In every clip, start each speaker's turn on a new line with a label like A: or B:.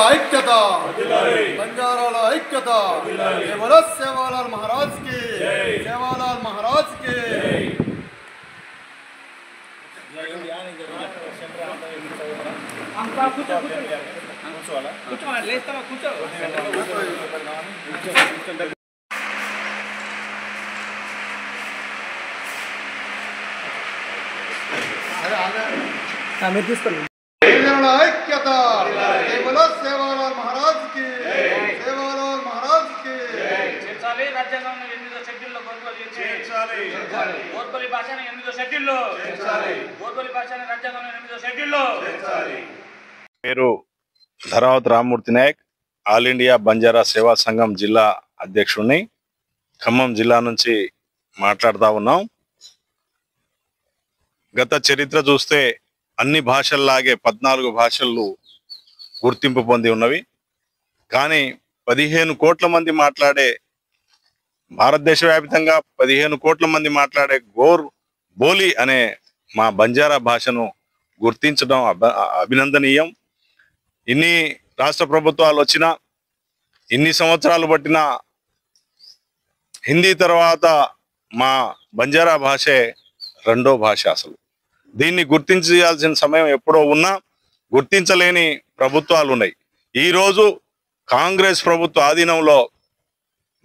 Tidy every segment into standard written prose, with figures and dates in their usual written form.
A: ఐక్యత బంజారాల ఐక్యత కేవలం సేవాలాల్ మహారాజ్ కి సేవాలాల్ మహారాజ్ కి
B: తీసుకోండి
A: ఐక్యత కేవలం సేవాలాల్ మహారాజ్ కి సేవాలాల్ మహారాజ్ కి
C: చేర్చాలి రాజ్యాంగంలో 8వ షెడ్యూల్లో చేర్చాలి గోర్బలి భాషను 8వ షెడ్యూల్లో చేర్చాలి గోర్బలి భాషను రాజ్యాంగంలో 8వ షెడ్యూల్లో చేర్చాలి.
D: పేరు ధరావత్ రామ్మూర్తి నాయక్, ఆల్ ఇండియా బంజారా సేవా సంఘం జిల్లా అధ్యక్షుడిని. ఖమ్మం జిల్లా నుంచి మాట్లాడుతూ ఉన్నాం. గత చరిత్ర చూస్తే అన్ని భాషల్లాగే 14 భాషలు గుర్తింపు పొంది ఉన్నవి. కానీ 15 కోట్ల మంది మాట్లాడే, భారతదేశ వ్యాప్తంగా 15 కోట్ల మంది మాట్లాడే గోర్ బోలి అనే మా బంజారా భాషను గుర్తించడం అభినందనీయం. ఇన్ని రాష్ట్ర ప్రభుత్వాలు వచ్చినా, ఇన్ని సంవత్సరాలు పట్టినా హిందీ తర్వాత మా బంజారా భాషే రెండో భాష. అసలు దీన్ని గుర్తించాల్సిన సమయం ఎప్పుడో ఉన్నా గుర్తించలేని ప్రభుత్వాలు ఉన్నాయి. ఈరోజు కాంగ్రెస్ ప్రభుత్వ ఆధీనంలో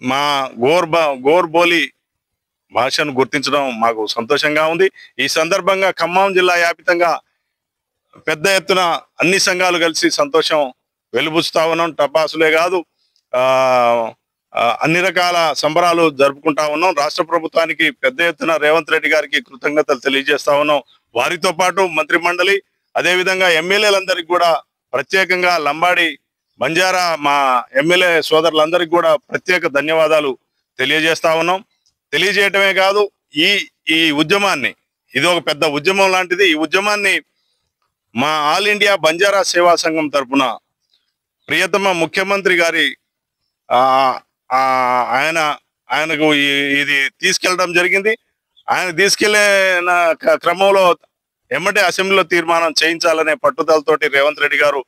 D: మా గోర్బోలి భాషను గుర్తించడం మాకు సంతోషంగా ఉంది. ఈ సందర్భంగా ఖమ్మం జిల్లా వ్యాప్తంగా పెద్ద ఎత్తున అన్ని సంఘాలు కలిసి సంతోషం వెలుబుచ్చుతా ఉన్నాం. టపాసులే కాదు, అన్ని రకాల సంబరాలు జరుపుకుంటా ఉన్నాం. రాష్ట్ర ప్రభుత్వానికి పెద్ద ఎత్తున రేవంత్ రెడ్డి గారికి కృతజ్ఞతలు తెలియజేస్తా ఉన్నాం. వారితో పాటు మంత్రి మండలి, అదేవిధంగా ఎమ్మెల్యేలందరికీ కూడా ప్రత్యేకంగా లంబాడి బంజారా మా ఎమ్మెల్యే సోదరులందరికీ కూడా ప్రత్యేక ధన్యవాదాలు తెలియజేస్తా ఉన్నాం. తెలియజేయటమే కాదు, ఈ ఉద్యమాన్ని, ఇది ఒక పెద్ద ఉద్యమం లాంటిది. ఈ ఉద్యమాన్ని మా ఆల్ ఇండియా బంజారా సేవా సంఘం తరఫున ప్రియతమ ముఖ్యమంత్రి గారి ఆయనకు ఇది తీసుకెళ్ళడం జరిగింది. ఆయన తీసుకెళ్లిన క్రమంలో ఎమ్మటే అసెంబ్లీలో తీర్మానం చేయించాలనే పట్టుదలతోటి రేవంత్ రెడ్డి గారు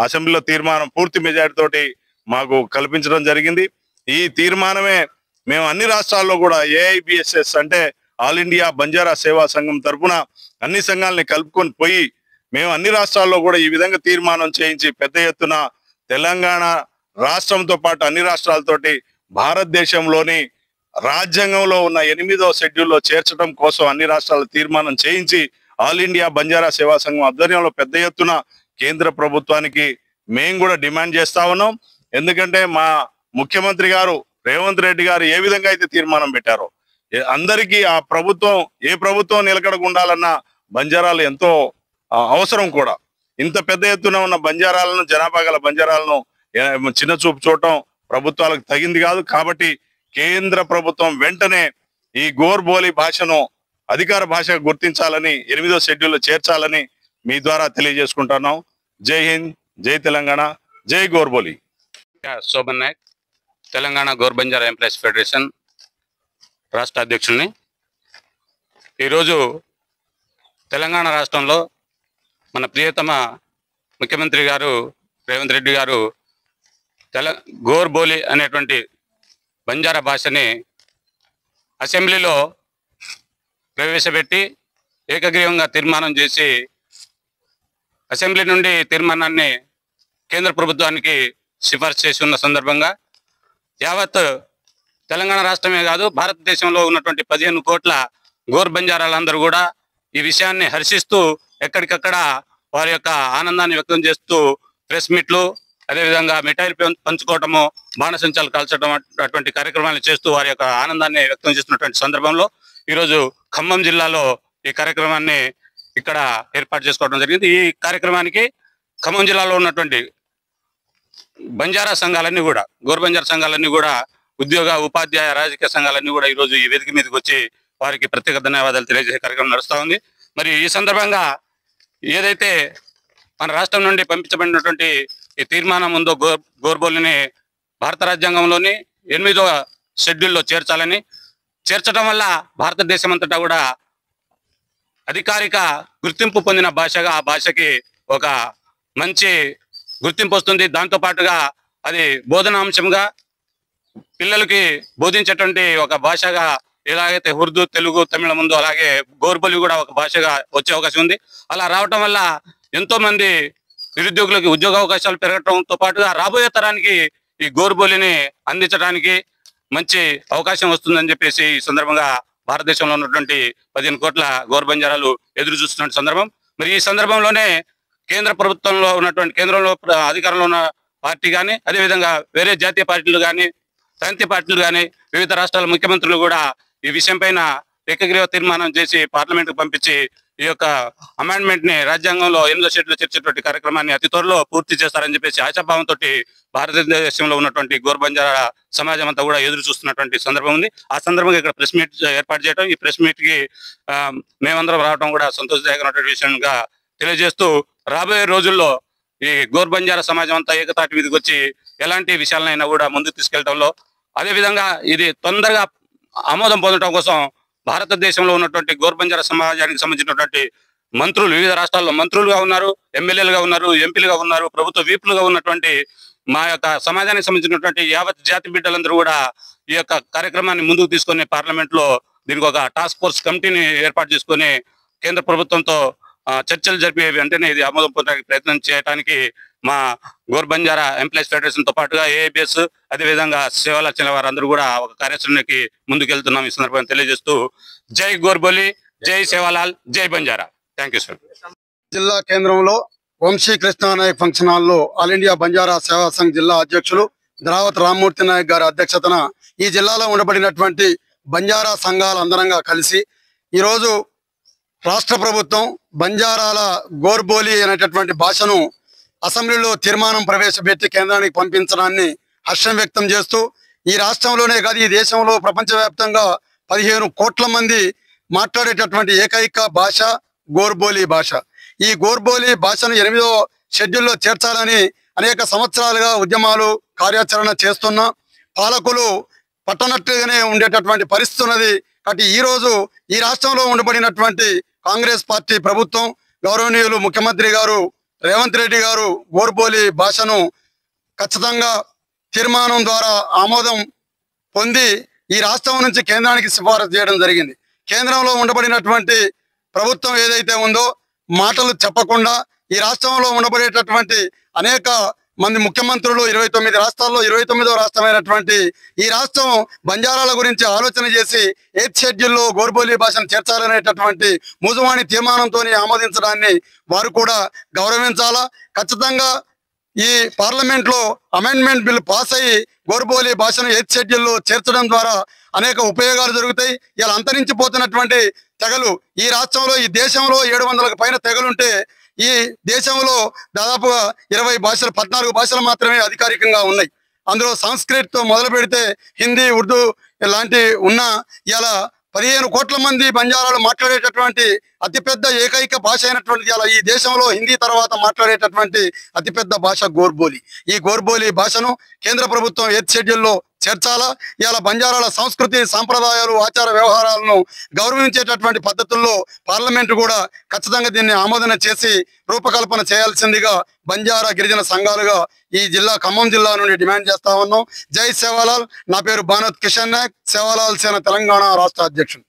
D: అసెంబ్లీలో తీర్మానం పూర్తి మెజారిటీ తోటి మాకు కల్పించడం జరిగింది. ఈ తీర్మానమే మేము అన్ని రాష్ట్రాల్లో కూడా ఏఐబిఎస్ఎస్ అంటే ఆల్ ఇండియా బంజారా సేవా సంఘం తరఫున అన్ని సంఘాలని కలుపుకొని పోయి మేము అన్ని రాష్ట్రాల్లో కూడా ఈ విధంగా తీర్మానం చేయించి పెద్ద ఎత్తున తెలంగాణ రాష్ట్రంతో పాటు అన్ని రాష్ట్రాలతోటి భారతదేశంలోని రాజ్యాంగంలో ఉన్న 8వ షెడ్యూల్లో చేర్చడం కోసం అన్ని రాష్ట్రాల తీర్మానం చేయించి ఆల్ ఇండియా బంజారా సేవా సంఘం ఆధ్వర్యంలో పెద్ద ఎత్తున కేంద్ర ప్రభుత్వానికి మేము కూడా డిమాండ్ చేస్తా ఉన్నాం. ఎందుకంటే మా ముఖ్యమంత్రి గారు రేవంత్ రెడ్డి గారు ఏ విధంగా అయితే తీర్మానం పెట్టారో, అందరికీ ఆ ప్రభుత్వం, ఏ ప్రభుత్వం నిలకడగా ఉండాలన్న బంజారాలు ఎంతో అవసరం కూడా. ఇంత పెద్ద ఎత్తున ఉన్న బంజారాలను, జనాభా గల బంజారాలను చిన్న చూపు చూడటం ప్రభుత్వాలకు తగింది కాదు. కాబట్టి కేంద్ర ప్రభుత్వం వెంటనే ఈ గోర్బోలి భాషను అధికార భాషగా గుర్తించాలని, 8వ షెడ్యూల్లో చేర్చాలని మీ ద్వారా తెలియజేసుకుంటున్నాం. జై హింద్, జై తెలంగాణ, జై గోర్బోలి.
E: శోభన్ నాయక్, తెలంగాణ గోర్ బంజారా ఎంప్లాయీస్ ఫెడరేషన్ రాష్ట్ర అధ్యక్షుల్ని. ఈరోజు తెలంగాణ రాష్ట్రంలో మన ప్రియతమ ముఖ్యమంత్రి గారు రేవంత్ రెడ్డి గారు గోర్బోలి అనేటువంటి బంజారా భాషని అసెంబ్లీలో ప్రవేశపెట్టి ఏకగ్రీవంగా తీర్మానం చేసి అసెంబ్లీ నుండి తీర్మానాన్ని కేంద్ర ప్రభుత్వానికి సిఫార్సు చేసి ఉన్న సందర్భంగా యావత్ తెలంగాణ రాష్ట్రమే కాదు, భారతదేశంలో ఉన్నటువంటి 15 కోట్ల గోర్ బంజారాలందరూ కూడా ఈ విషయాన్ని హర్షిస్తూ ఎక్కడికక్కడ వారి యొక్క ఆనందాన్ని వ్యక్తం చేస్తూ ప్రెస్ మీట్లు, అదేవిధంగా మిఠాయిలు పంచుకోవటము, బాణసంచాలు కాల్చడం అటువంటి కార్యక్రమాలు చేస్తూ వారి యొక్క ఆనందాన్ని వ్యక్తం చేస్తున్నటువంటి సందర్భంలో ఈరోజు ఖమ్మం జిల్లాలో ఈ కార్యక్రమాన్ని ఇక్కడ ఏర్పాటు చేసుకోవడం జరిగింది. ఈ కార్యక్రమానికి ఖమ్మం జిల్లాలో ఉన్నటువంటి బంజారా సంఘాలన్నీ కూడా, గోర్ బంజారా సంఘాలన్నీ కూడా, ఉద్యోగ, ఉపాధ్యాయ, రాజకీయ సంఘాలన్నీ కూడా ఈరోజు ఈ వేదిక మీదకి వచ్చి వారికి ప్రత్యేక ధన్యవాదాలు తెలియజేసే కార్యక్రమం నడుస్తూ ఉంది. మరి ఈ సందర్భంగా ఏదైతే మన రాష్ట్రం నుండి పంపించబడినటువంటి ఈ తీర్మానం ఉందో గోర్బోలిని భారత రాజ్యాంగంలోని 8వ షెడ్యూల్లో చేర్చడం వల్ల భారతదేశం అంతటా కూడా అధికారిక గుర్తింపు పొందిన భాషగా ఆ భాషకి ఒక మంచి గుర్తింపు వస్తుంది. దాంతో పాటుగా అది బోధనాంశంగా పిల్లలకి బోధించేటువంటి ఒక భాషగా ఎలాగైతే ఉర్దూ, తెలుగు, తమిళం ఉందో అలాగే గోర్బలి కూడా ఒక భాషగా వచ్చే అవకాశం ఉంది. అలా రావటం వల్ల ఎంతో మంది నిరుద్యోగులకి ఉద్యోగ అవకాశాలు పెరగటంతో పాటుగా రాబోయే తరానికి ఈ గోర్బోలిని అందించడానికి మంచి అవకాశం వస్తుందని చెప్పేసి ఈ సందర్భంగా భారతదేశంలో ఉన్నటువంటి 15 కోట్ల గోర్ బంజారాలు ఎదురు చూస్తున్న సందర్భం. మరి ఈ సందర్భంలోనే కేంద్ర ప్రభుత్వంలో ఉన్నటువంటి కేంద్రంలో అధికారంలో ఉన్న పార్టీ కానీ అదేవిధంగా వేరే జాతీయ పార్టీలు కానీ ప్రాంతీయ పార్టీలు కానీ వివిధ రాష్ట్రాల ముఖ్యమంత్రులు కూడా ఈ విషయం పైన ఏకగ్రీవ తీర్మానం చేసి పార్లమెంట్ కు పంపించి ఈ యొక్క అమెండ్మెంట్ ని రాజ్యాంగంలో 8వ షెడ్యూల్లో చేర్చేటువంటి కార్యక్రమాన్ని అతి త్వరలో పూర్తి చేస్తారని చెప్పేసి ఆశాభావంతో భారతదేశంలో ఉన్నటువంటి గోర్ బంజారా సమాజం అంతా కూడా ఎదురు చూస్తున్నటువంటి సందర్భం ఉంది. ఆ సందర్భంగా ఇక్కడ ప్రెస్ మీట్ ఏర్పాటు చేయడం, ఈ ప్రెస్ మీట్ కి మేమందరం రావడం కూడా సంతోషదాయకమైనటువంటి విషయంగా తెలియజేస్తూ రాబోయే రోజుల్లో ఈ గోర్ బంజారా సమాజం అంతా ఏకతాటి మీదకి వచ్చి ఎలాంటి విషయాలనైనా కూడా ముందుకు తీసుకెళ్లడంలో అదేవిధంగా ఇది తొందరగా ఆమోదం పొందడం కోసం భారతదేశంలో ఉన్నటువంటి గోర్ బంజారా సమాజానికి సంబంధించినటువంటి మంత్రులు వివిధ రాష్ట్రాల్లో మంత్రులుగా ఉన్నారు, ఎమ్మెల్యేలుగా ఉన్నారు, ఎంపీలుగా ఉన్నారు, ప్రభుత్వ వీపులుగా ఉన్నటువంటి మా యొక్క సమాజానికి సంబంధించినటువంటి యావత్ జాతి బిడ్డలందరూ కూడా ఈ యొక్క కార్యక్రమాన్ని ముందుకు తీసుకొని పార్లమెంట్ లో దీనికి ఒక టాస్క్ ఫోర్స్ కమిటీని ఏర్పాటు చేసుకొని కేంద్ర ప్రభుత్వంతో చర్చలు జరిపి వెంటనే ఇది ఆమోదం పొందడానికి ప్రయత్నం చేయడానికి మా గోర్ బంజారా ఎంప్లాయీస్ ఫెడరేషన్ తో పాటుగా ఏఐబిఎస్ అదేవిధంగా సేవల చెందిన వారందరూ కూడా ఒక కార్యాచరణకి ముందుకెళ్తున్నాం. ఈ సందర్భంగా తెలియజేస్తూ జై గోర్బోలి, జై సేవాలాల్, జై బంజారా. Thank you sir.
A: జిల్లా కేంద్రంలో వంశీ కృష్ణానాయక్ ఫంక్షన్ హాల్లో ఆల్ ఇండియా బంజారా సేవా సంఘ్ జిల్లా అధ్యక్షులు ద్రావత్ రామ్మూర్తి నాయక్ గారి అధ్యక్షతన ఈ జిల్లాలో ఉండబడినటువంటి బంజారా సంఘాల అందరంగా కలిసి ఈరోజు రాష్ట్ర ప్రభుత్వం బంజారాల గోర్బోలి అనేటటువంటి భాషను అసెంబ్లీలో తీర్మానం ప్రవేశపెట్టి కేంద్రానికి పంపించడాన్ని హర్షం వ్యక్తం చేస్తూ ఈ రాష్ట్రంలోనే కాదు ఈ దేశంలో ప్రపంచవ్యాప్తంగా 15 కోట్ల మంది మాట్లాడేటటువంటి ఏకైక భాష గోర్బోలి భాష. ఈ గోర్బోలి భాషను 8వ షెడ్యూల్లో చేర్చాలని అనేక సంవత్సరాలుగా ఉద్యమాలు కార్యాచరణ చేస్తున్న పాలకులు పట్టనట్టుగానే ఉండేటటువంటి పరిస్థితి ఉన్నది. కాబట్టి ఈ రోజు ఈ రాష్ట్రంలో ఉండబడినటువంటి కాంగ్రెస్ పార్టీ ప్రభుత్వం గౌరవనీయులు ముఖ్యమంత్రి గారు రేవంత్ రెడ్డి గారు గోర్బోలి భాషను ఖచ్చితంగా తీర్మానం ద్వారా ఆమోదం పొంది ఈ రాష్ట్రం నుంచి కేంద్రానికి సిఫారసు చేయడం జరిగింది. కేంద్రంలో ఉండబడినటువంటి ప్రభుత్వం ఏదైతే ఉందో మాటలు చెప్పకుండా ఈ రాష్ట్రంలో ఉండబడేటటువంటి అనేక మంది ముఖ్యమంత్రులు 29 రాష్ట్రాల్లో 29వ రాష్ట్రమైనటువంటి ఈ రాష్ట్రం బంజారాల గురించి ఆలోచన చేసి 8th షెడ్యూల్లో గోర్బోలి భాషను చేర్చాలనేటటువంటి మూజువాణి తీర్మానంతో ఆమోదించడాన్ని వారు కూడా గౌరవించాలా. ఖచ్చితంగా ఈ పార్లమెంట్ లో అమెండ్మెంట్ బిల్ పాస్ అయ్యి గోర్బోలి భాషను 8th షెడ్యూల్లో చేర్చడం ద్వారా అనేక ఉపయోగాలు జరుగుతాయి. ఇలా అంతరించిపోతున్నటువంటి తెగలు ఈ రాష్ట్రంలో ఈ దేశంలో 700కు పైన తెగలుంటే ఈ దేశంలో దాదాపుగా 20 భాషలు 14 భాషలు మాత్రమే అధికారికంగా ఉన్నాయి. అందులో సంస్కృత్ తో మొదలు పెడితే హిందీ, ఉర్దూ లాంటి ఉన్న ఇలా 15 కోట్ల మంది బంజారాలు మాట్లాడేటటువంటి అతిపెద్ద ఏకైక భాష అయినటువంటి ఇలా ఈ దేశంలో హిందీ తర్వాత మాట్లాడేటటువంటి అతిపెద్ద భాష గోర్బోలి. ఈ గోర్బోలి భాషను కేంద్ర ప్రభుత్వం 8th షెడ్యూల్లో చేర్చాలా. ఇలా బంజారాల సంస్కృతి, సాంప్రదాయాలు, ఆచార వ్యవహారాలను గౌరవించేటటువంటి పద్ధతుల్లో పార్లమెంటు కూడా ఖచ్చితంగా దీన్ని ఆమోదన చేసి రూపకల్పన చేయాల్సిందిగా బంజారా గిరిజన సంఘాలుగా ఈ జిల్లా ఖమ్మం జిల్లా నుండి డిమాండ్ చేస్తా ఉన్నాం. జై సేవాలాల్. నా పేరు భానోత్ కిషన్ నాయక్, సేవాలాల్ సేన తెలంగాణ రాష్ట్ర అధ్యక్షుడు.